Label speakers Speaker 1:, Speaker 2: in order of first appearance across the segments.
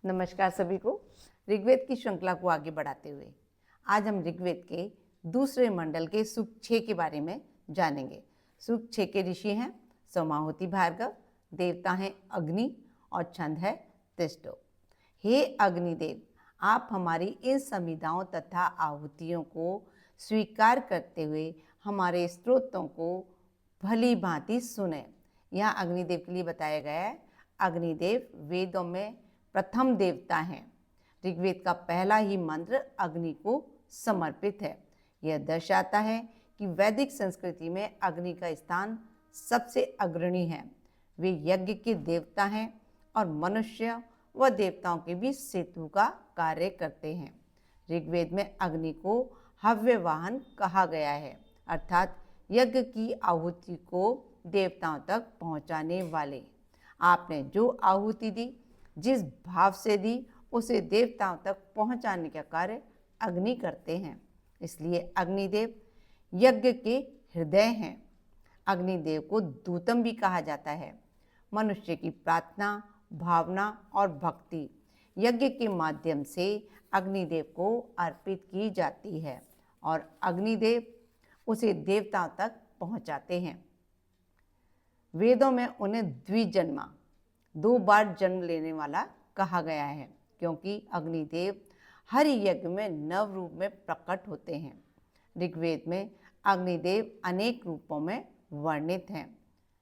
Speaker 1: नमस्कार सभी को। ऋग्वेद की श्रृंखला को आगे बढ़ाते हुए आज हम ऋग्वेद के दूसरे मंडल के सूक्त 6 के बारे में जानेंगे। सूक्त 6 के ऋषि हैं सोमाहुति भार्गव, देवता हैं अग्नि और छंद है तिष्ठो। हे अग्निदेव, आप हमारी इन संविदाओं तथा आहुतियों को स्वीकार करते हुए हमारे स्तोत्रों को भली भांति सुने। यहाँ अग्निदेव के लिए बताया गया है। अग्निदेव वेदों में प्रथम देवता हैं। ऋग्वेद का पहला ही मंत्र अग्नि को समर्पित है। यह दर्शाता है कि वैदिक संस्कृति में अग्नि का स्थान सबसे अग्रणी है। वे यज्ञ के देवता हैं और मनुष्य व देवताओं के बीच सेतु का कार्य करते हैं। ऋग्वेद में अग्नि को हव्य वाहन कहा गया है, अर्थात यज्ञ की आहुति को देवताओं तक पहुंचाने वाले। आपने जो आहुति दी, जिस भाव से दी, उसे देवताओं तक पहुंचाने का कार्य अग्नि करते हैं। इसलिए अग्निदेव यज्ञ के हृदय हैं। अग्निदेव को दूतम भी कहा जाता है। मनुष्य की प्रार्थना, भावना और भक्ति यज्ञ के माध्यम से अग्निदेव को अर्पित की जाती है और अग्निदेव उसे देवताओं तक पहुंचाते हैं। वेदों में उन्हें द्विजन्मा, 2 बार जन्म लेने वाला कहा गया है, क्योंकि अग्निदेव हर यज्ञ में नव रूप में प्रकट होते हैं। ऋग्वेद में अग्निदेव अनेक रूपों में वर्णित हैं।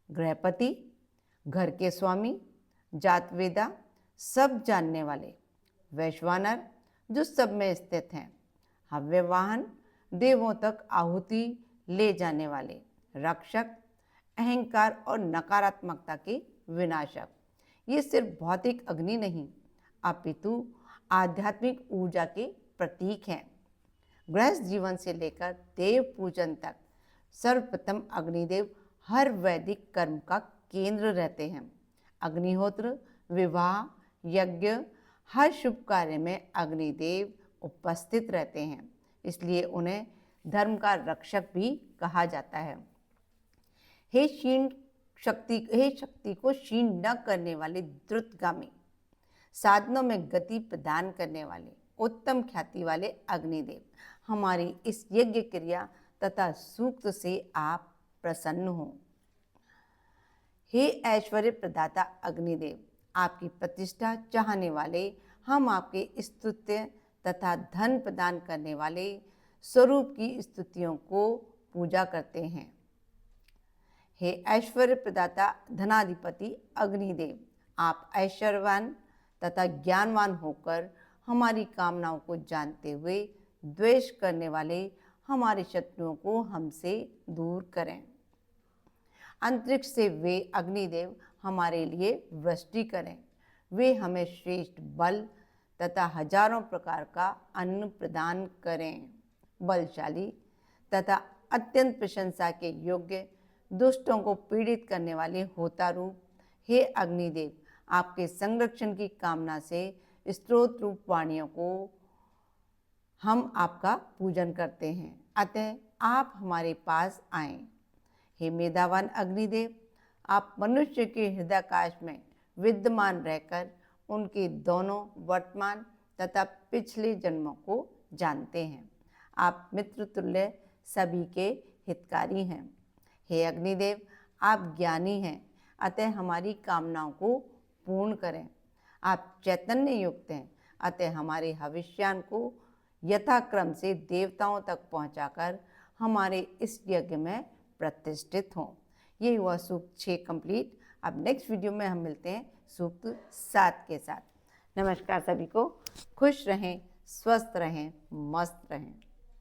Speaker 1: गृहपति, घर के स्वामी, जातवेदा, सब जानने वाले, वैश्वानर जो सब में स्थित हैं, हव्यवाहन देवों तक आहुति ले जाने वाले, रक्षक, अहंकार और नकारात्मकता के विनाशक। ये सिर्फ भौतिक अग्नि नहीं, अपितु आध्यात्मिक ऊर्जा के प्रतीक हैं। गृहस्थ जीवन से लेकर देव पूजन तक सर्वप्रथम अग्निदेव हर वैदिक कर्म का केंद्र रहते हैं। अग्निहोत्र, विवाह, यज्ञ, हर शुभ कार्य में अग्निदेव उपस्थित रहते हैं। इसलिए उन्हें धर्म का रक्षक भी कहा जाता है। हे शक्ति को क्षीण न करने वाले द्रुतगामी, साधनों में गति प्रदान करने वाले, उत्तम ख्याति वाले अग्निदेव, हमारी इस यज्ञ क्रिया तथा सूक्त से आप प्रसन्न हो। हे ऐश्वर्य प्रदाता अग्निदेव, आपकी प्रतिष्ठा चाहने वाले, हम आपके स्तुत्य तथा धन प्रदान करने वाले स्वरूप की स्तुतियों को पूजा करते हैं। हे ऐश्वर्य प्रदाता धनाधिपति अग्निदेव, आप ऐश्वर्यवान तथा ज्ञानवान होकर हमारी कामनाओं को जानते हुए द्वेष करने वाले हमारे शत्रुओं को हमसे दूर करें। अंतरिक्ष से वे अग्निदेव हमारे लिए वृष्टि करें। वे हमें श्रेष्ठ बल तथा हजारों प्रकार का अन्न प्रदान करें। बलशाली तथा अत्यंत प्रशंसा के योग्य, दुष्टों को पीड़ित करने वाले होता रूप, हे अग्निदेव, आपके संरक्षण की कामना से स्त्रोत रूप वाणियों को हम आपका पूजन करते हैं। अतः आप हमारे पास आएं। हे मेधावान अग्निदेव, आप मनुष्य के हृदयाकाश में विद्यमान रहकर उनके दोनों वर्तमान तथा पिछले जन्मों को जानते हैं। आप मित्र तुल्य सभी के हितकारी हैं। हे अग्निदेव, आप ज्ञानी हैं, अतः हमारी कामनाओं को पूर्ण करें। आप चैतन्य युक्त हैं, अतः हमारे हविष्यान को यथाक्रम से देवताओं तक पहुंचाकर हमारे इस यज्ञ में प्रतिष्ठित हों। ये हुआ सूक्त 6 कंप्लीट। अब नेक्स्ट वीडियो में हम मिलते हैं सूक्त 7 के साथ। नमस्कार सभी को। खुश रहें, स्वस्थ रहें, मस्त रहें।